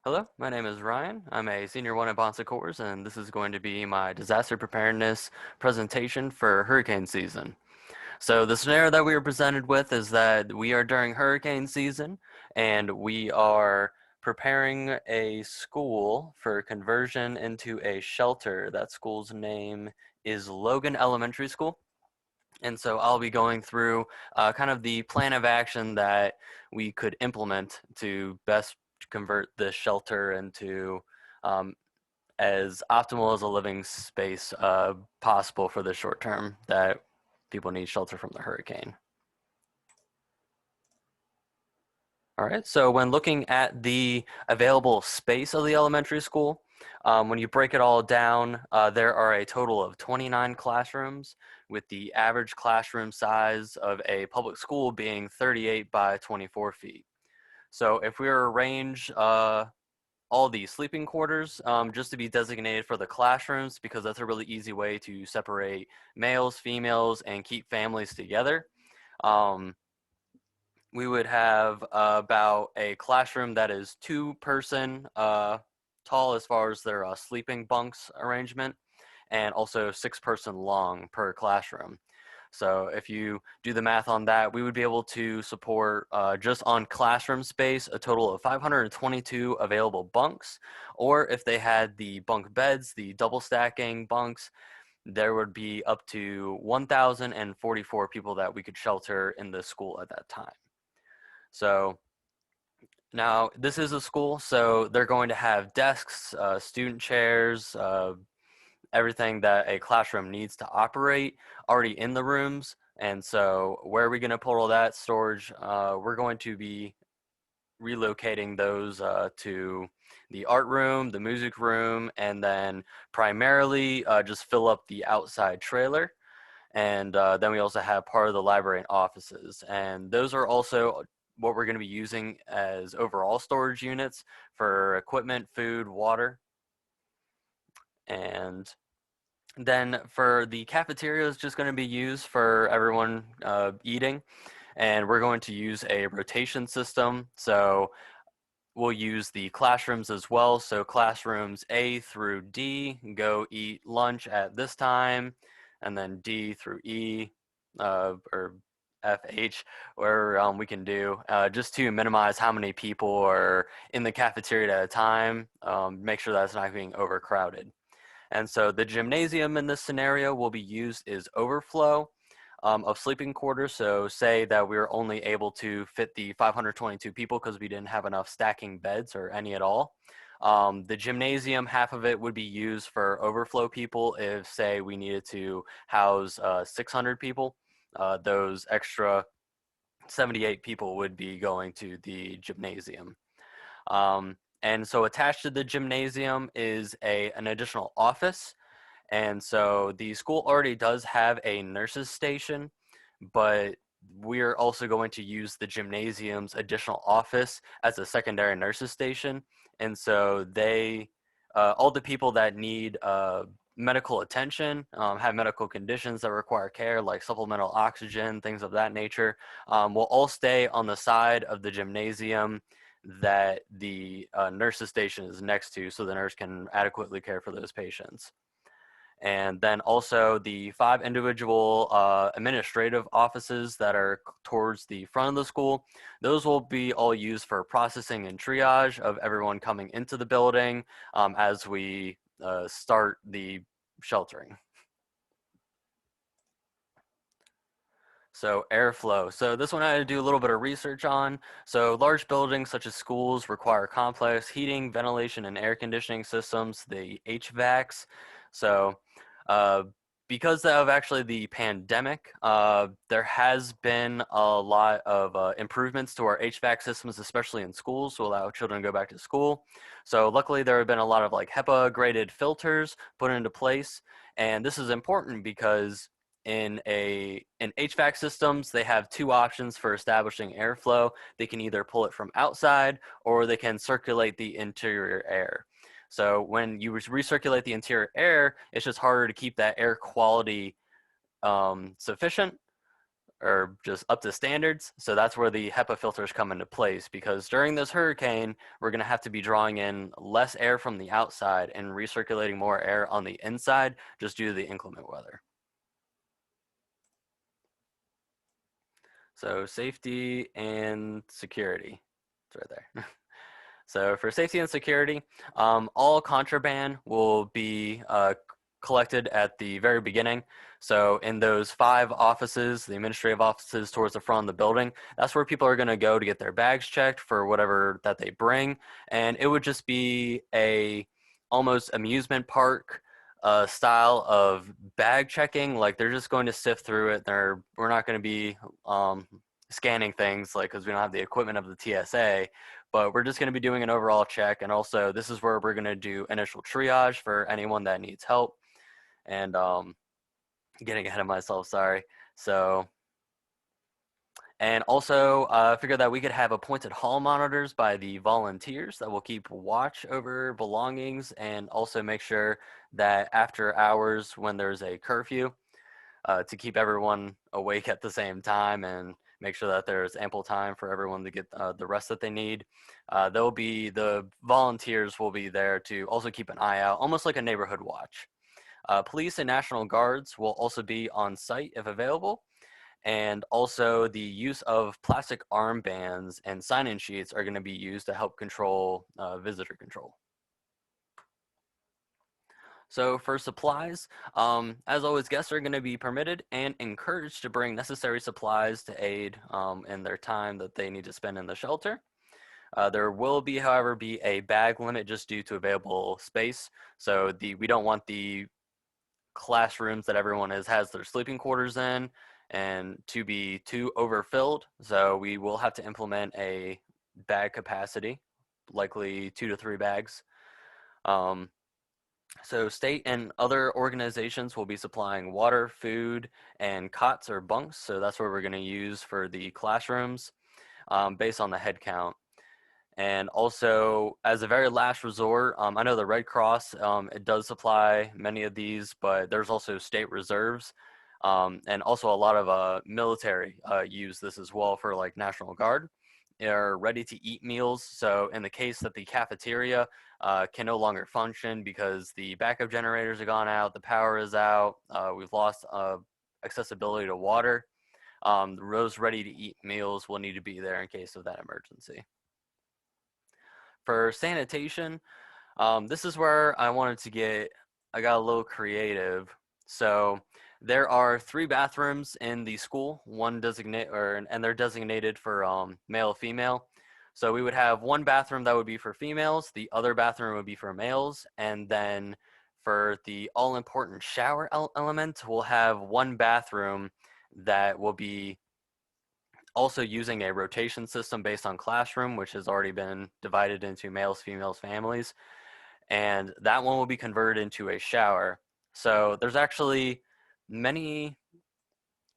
Hello, my name is Ryan. I'm a senior one at Bon Secours, and this is going to be my disaster preparedness presentation for hurricane season. So the scenario that we are presented with is that we are during hurricane season, and we are preparing a school for conversion into a shelter. That school's name is Logan Elementary School. And so I'll be going through kind of the plan of action that we could implement to best convert this shelter into um, as optimal as a living space possible for the short term that people need shelter from the hurricane. All right, so when looking at the available space of the elementary school, when you break it all down, there are a total of 29 classrooms, with the average classroom size of a public school being 38 by 24 feet. So if we were to arrange all the sleeping quarters just to be designated for the classrooms, because that's a really easy way to separate males, females, and keep families together. Um, we would have about a classroom that is two-person tall as far as their sleeping bunks arrangement, and also six-person long per classroom. So if you do the math on that, we would be able to support just on classroom space a total of 522 available bunks, or if they had the bunk beds, the double stacking bunks, there would be up to 1,044 people that we could shelter in the school at that time. So now this is a school, so they're going to have desks, student chairs, everything that a classroom needs to operate already in the rooms. And so where are we going to put all that storage? We're going to be relocating those to the art room, the music room, and then primarily just fill up the outside trailer. And then we also have part of the library and offices. And those are also what we're going to be using as overall storage units for equipment, food, water. And then for the cafeteria is just going to be used for everyone eating. And we're going to use a rotation system. So we'll use the classrooms as well. So classrooms A through D go eat lunch at this time, and then D through E or F, H, where we can do just to minimize how many people are in the cafeteria at a time, make sure that's not being overcrowded. And so the gymnasium in this scenario will be used as overflow of sleeping quarters. So say that we were only able to fit the 522 people because we didn't have enough stacking beds or any at all. The gymnasium, half of it would be used for overflow people if, say, we needed to house 600 people. Those extra 78 people would be going to the gymnasium. And so attached to the gymnasium is an additional office. And so the school already does have a nurse's station, but we're also going to use the gymnasium's additional office as a secondary nurse's station. And so all the people that need medical attention, have medical conditions that require care, like supplemental oxygen, things of that nature, will all stay on the side of the gymnasium that the nurse's station is next to, so the nurse can adequately care for those patients. And then also the 5 individual administrative offices that are towards the front of the school, those will be all used for processing and triage of everyone coming into the building as we start the sheltering. So airflow. So this one I had to do a little bit of research on. So large buildings such as schools require complex heating, ventilation, and air conditioning systems, the HVACs. So uh, because of actually the pandemic, there has been a lot of improvements to our HVAC systems, especially in schools, to allow children to go back to school. So luckily there have been a lot of like HEPA graded filters put into place. And this is important because in HVAC systems, they have 2 options for establishing airflow. They can either pull it from outside or they can circulate the interior air. So when you recirculate the interior air, it's just harder to keep that air quality sufficient. or just up to standards. So that's where the HEPA filters come into place, because during this hurricane, we're going to have to be drawing in less air from the outside and recirculating more air on the inside just due to the inclement weather. So safety and security, it's right there. So for safety and security, all contraband will be collected at the very beginning. So in those 5 offices, the administrative offices towards the front of the building, that's where people are going to go to get their bags checked for whatever that they bring. And it would just be a almost amusement park style of bag checking. Like they're just going to sift through it. We're not going to be scanning things, like, because we don't have the equipment of the TSA, but we're just going to be doing an overall check. And also this is where we're going to do initial triage for anyone that needs help. And getting ahead of myself, sorry. So, and also figured that we could have appointed hall monitors by the volunteers that will keep watch over belongings, and also make sure that after hours when there's a curfew, to keep everyone awake at the same time and make sure that there's ample time for everyone to get the rest that they need. The volunteers will be there to also keep an eye out, almost like a neighborhood watch. Police and National Guards will also be on site if available. And also the use of plastic armbands and sign-in sheets are going to be used to help control visitor control. So for supplies, as always, guests are going to be permitted and encouraged to bring necessary supplies to aid in their time that they need to spend in the shelter. There will be, however, be a bag limit just due to available space. So we don't want the classrooms that everyone has their sleeping quarters in and to be too overfilled. So we will have to implement a bag capacity, likely 2 to 3 bags. So state and other organizations will be supplying water, food, and cots or bunks. So that's what we're going to use for the classrooms based on the head count. And also, as a very last resort, I know the Red Cross, it does supply many of these, but there's also state reserves. And also a lot of military use this as well for like National Guard. They're ready to eat meals. So in the case that the cafeteria can no longer function because the backup generators are gone out, the power is out, we've lost accessibility to water, those ready to eat meals will need to be there in case of that emergency. For sanitation, this is where I got a little creative. So there are 3 bathrooms in the school, and they're designated for male, female. So we would have one bathroom that would be for females, the other bathroom would be for males, and then for the all-important shower element, we'll have one bathroom that will be also using a rotation system based on classroom, which has already been divided into males, females, families. And that one will be converted into a shower. So there's actually many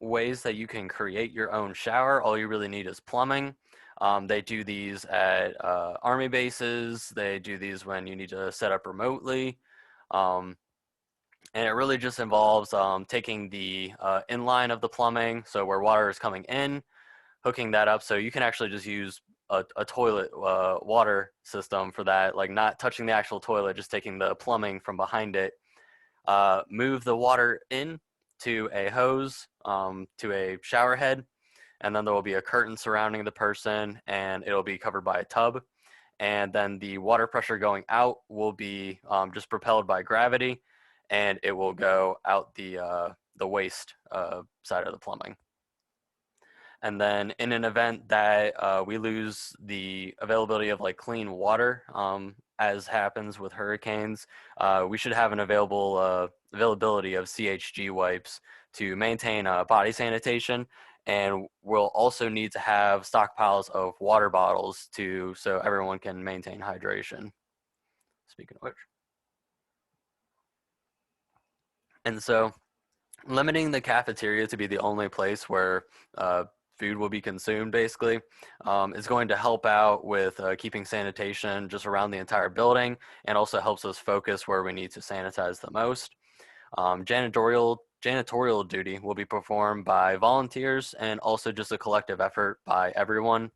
ways that you can create your own shower. All you really need is plumbing. They do these at army bases. They do these when you need to set up remotely. And it really just involves taking the inline of the plumbing, so where water is coming in, hooking that up. So you can actually just use a toilet water system for that, like not touching the actual toilet, just taking the plumbing from behind it, move the water in to a hose, to a shower head, and then there will be a curtain surrounding the person and it'll be covered by a tub. And then the water pressure going out will be just propelled by gravity, and it will go out the waste side of the plumbing. And then in an event that we lose the availability of like clean water, as happens with hurricanes, we should have an availability of CHG wipes to maintain body sanitation. And we'll also need to have stockpiles of water bottles so everyone can maintain hydration. Speaking of which. And so limiting the cafeteria to be the only place where food will be consumed basically is going to help out with keeping sanitation just around the entire building, and also helps us focus where we need to sanitize the most. Janitorial janitorial duty will be performed by volunteers and also just a collective effort by everyone.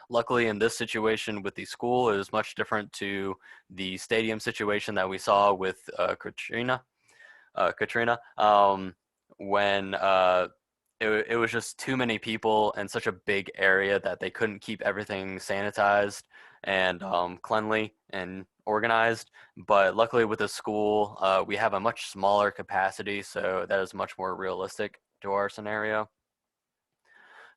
Luckily, in this situation with the school, it is much different to the stadium situation that we saw with Katrina, when it was just too many people in such a big area that they couldn't keep everything sanitized and cleanly and organized. But luckily, with the school, we have a much smaller capacity, so that is much more realistic to our scenario.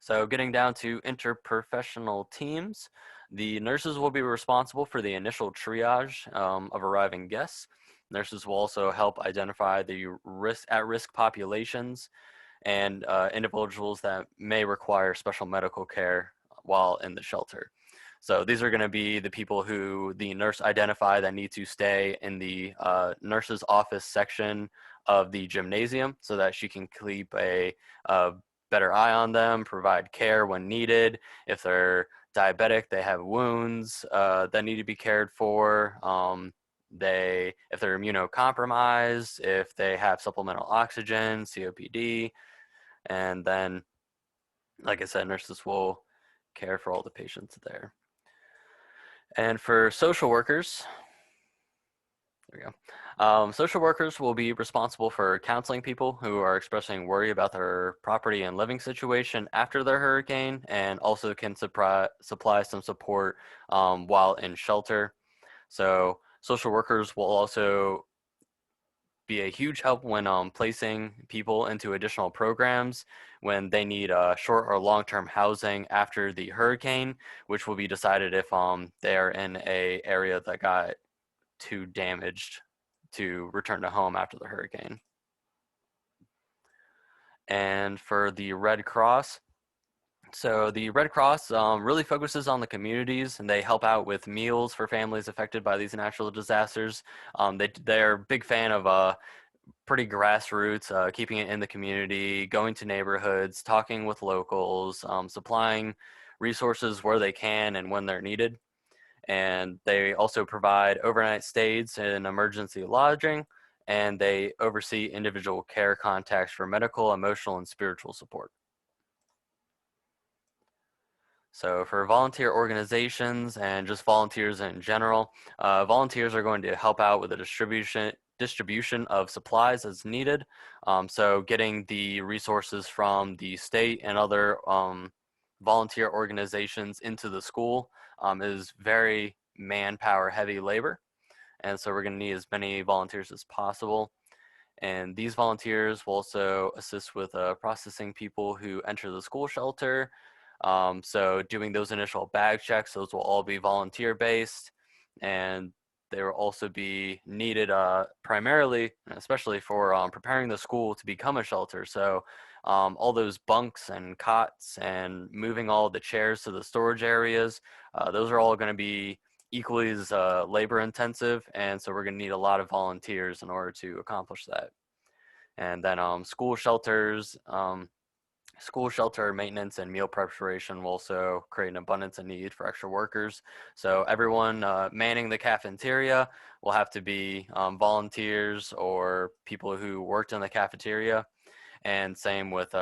So getting down to interprofessional teams, the nurses will be responsible for the initial triage of arriving guests. Nurses will also help identify the at-risk populations and individuals that may require special medical care while in the shelter. So these are going to be the people who the nurse identify that need to stay in the nurse's office section of the gymnasium so that she can keep a better eye on them, provide care when needed. If they're diabetic, they have wounds that need to be cared for. If they're immunocompromised, if they have supplemental oxygen, COPD, and then, like I said, nurses will care for all the patients there. And for social workers, there we go. Social workers will be responsible for counseling people who are expressing worry about their property and living situation after their hurricane, and also can supply some support while in shelter. So social workers will also be a huge help when placing people into additional programs when they need short or long-term housing after the hurricane, which will be decided if they're in a area that got too damaged to return to home after the hurricane. And for the Red Cross, so the Red Cross really focuses on the communities, and they help out with meals for families affected by these natural disasters. They're a big fan of pretty grassroots, keeping it in the community, going to neighborhoods, talking with locals, supplying resources where they can and when they're needed. And they also provide overnight stays and emergency lodging, and they oversee individual care contacts for medical, emotional, and spiritual support. So for volunteer organizations and just volunteers in general, volunteers are going to help out with the distribution of supplies as needed. So getting the resources from the state and other volunteer organizations into the school is very manpower heavy labor. And so we're going to need as many volunteers as possible. And these volunteers will also assist with processing people who enter the school shelter. So doing those initial bag checks, those will all be volunteer based. And they will also be needed primarily, especially for preparing the school to become a shelter. So all those bunks and cots and moving all the chairs to the storage areas, those are all going to be equally as labor intensive, and so we're going to need a lot of volunteers in order to accomplish that. And then school shelter maintenance and meal preparation will also create an abundance of need for extra workers. So everyone manning the cafeteria will have to be volunteers or people who worked in the cafeteria. And same with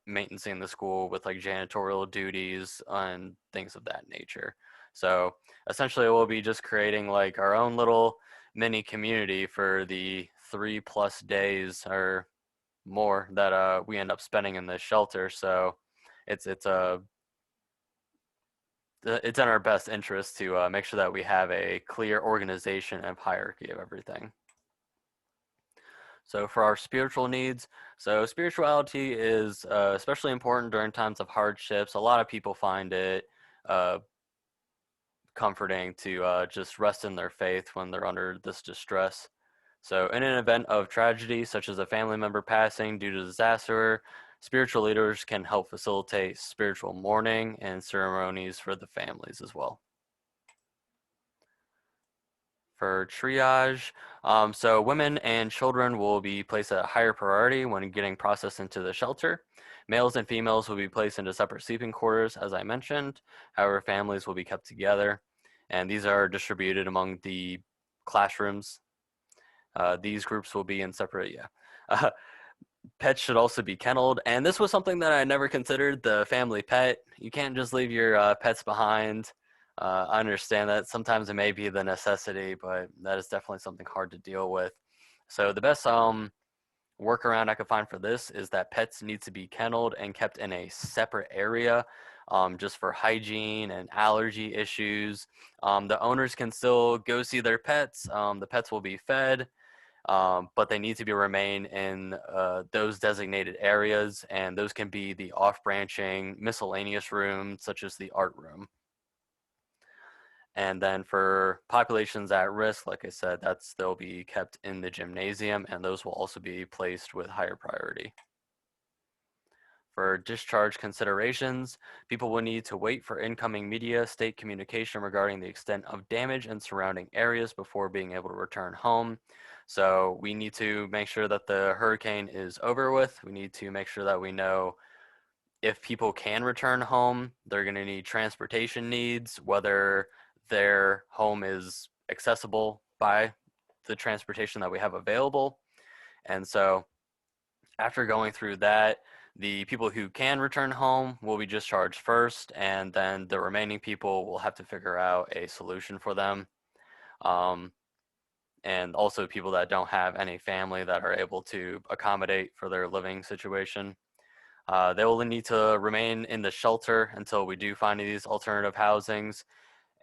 maintaining the school with like janitorial duties and things of that nature. So essentially we'll be just creating like our own little mini community for the 3+ days or more that we end up spending in this shelter. So it's it's in our best interest to make sure that we have a clear organization and hierarchy of everything. So for our spiritual needs, so spirituality is especially important during times of hardships. A lot of people find it uh, comforting to just rest in their faith when they're under this distress. So in an event of tragedy, such as a family member passing due to disaster, spiritual leaders can help facilitate spiritual mourning and ceremonies for the families as well. For triage, so women and children will be placed at a higher priority when getting processed into the shelter. Males and females will be placed into separate sleeping quarters, as I mentioned. However, families will be kept together, and these are distributed among the classrooms. These groups will be in separate, yeah. Pets should also be kenneled, and this was something that I never considered, the family pet. You can't just leave your pets behind. I understand that sometimes it may be the necessity, but that is definitely something hard to deal with. So the best workaround I could find for this is that pets need to be kenneled and kept in a separate area, just for hygiene and allergy issues. The owners can still go see their pets. The pets will be fed, but they need to be remain in those designated areas, and those can be the off-branching miscellaneous rooms, such as the art room. And then for populations at risk, like I said, that's they'll be kept in the gymnasium, and those will also be placed with higher priority. For discharge considerations, people will need to wait for incoming media state communication regarding the extent of damage in surrounding areas before being able to return home. So we need to make sure that the hurricane is over with. We need to make sure that we know if people can return home. They're going to need transportation needs, whether their home is accessible by the transportation that we have available. And so after going through that, the people who can return home will be discharged first, and then the remaining people will have to figure out a solution for them. Um, and also people that don't have any family that are able to accommodate for their living situation. They will need to remain in the shelter until we do find these alternative housings.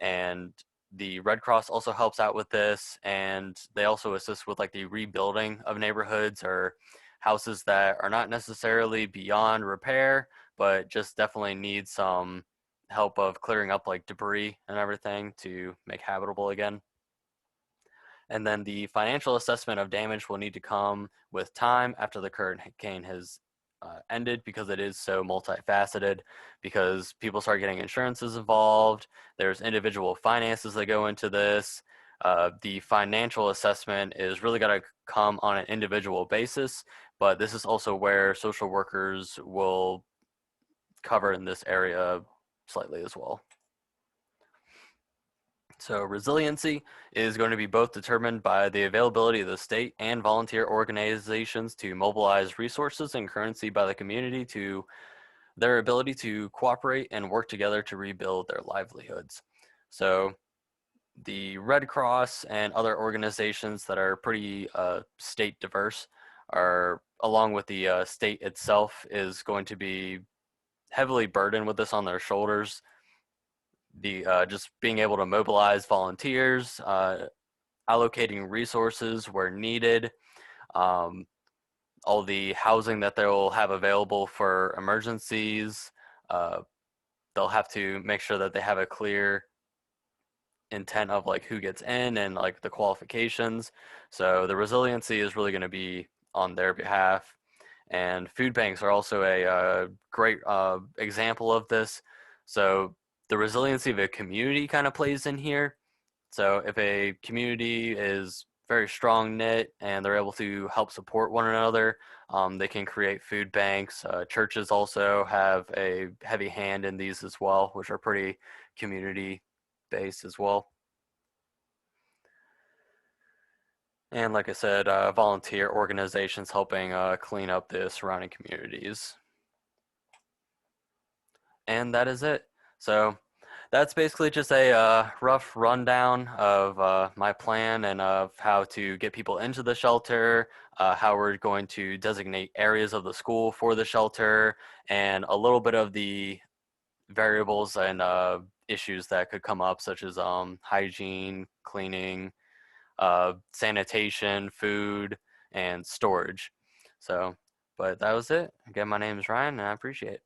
And the Red Cross also helps out with this, and they also assist with like the rebuilding of neighborhoods or houses that are not necessarily beyond repair, but just definitely need some help of clearing up like debris and everything to make habitable again. And then the financial assessment of damage will need to come with time after the hurricane has ended, because it is so multifaceted, because people start getting insurances involved. There's individual finances that go into this. The financial assessment is really got to come on an individual basis, but this is also where social workers will cover in this area slightly as well. So resiliency is going to be both determined by the availability of the state and volunteer organizations to mobilize resources and currency by the community to their ability to cooperate and work together to rebuild their livelihoods. So the Red Cross and other organizations that are pretty state diverse are, along with the state itself, is going to be heavily burdened with this on their shoulders. The just being able to mobilize volunteers, allocating resources where needed, um, all the housing that they'll have available for emergencies. Uh, they'll have to make sure that they have a clear intent of like who gets in and like the qualifications. So the resiliency is really going to be on their behalf. And food banks are also a great example of this. So the resiliency of a community kind of plays in here. So if a community is very strong knit and they're able to help support one another, they can create food banks. Churches also have a heavy hand in these as well, which are pretty community based as well. And like I said, volunteer organizations helping clean up the surrounding communities. And that is it. So that's basically just a rough rundown of my plan and of how to get people into the shelter, how we're going to designate areas of the school for the shelter, and a little bit of the variables and issues that could come up, such as hygiene, cleaning, sanitation, food, and storage. So, but that was it. Again, my name is Ryan, and I appreciate it.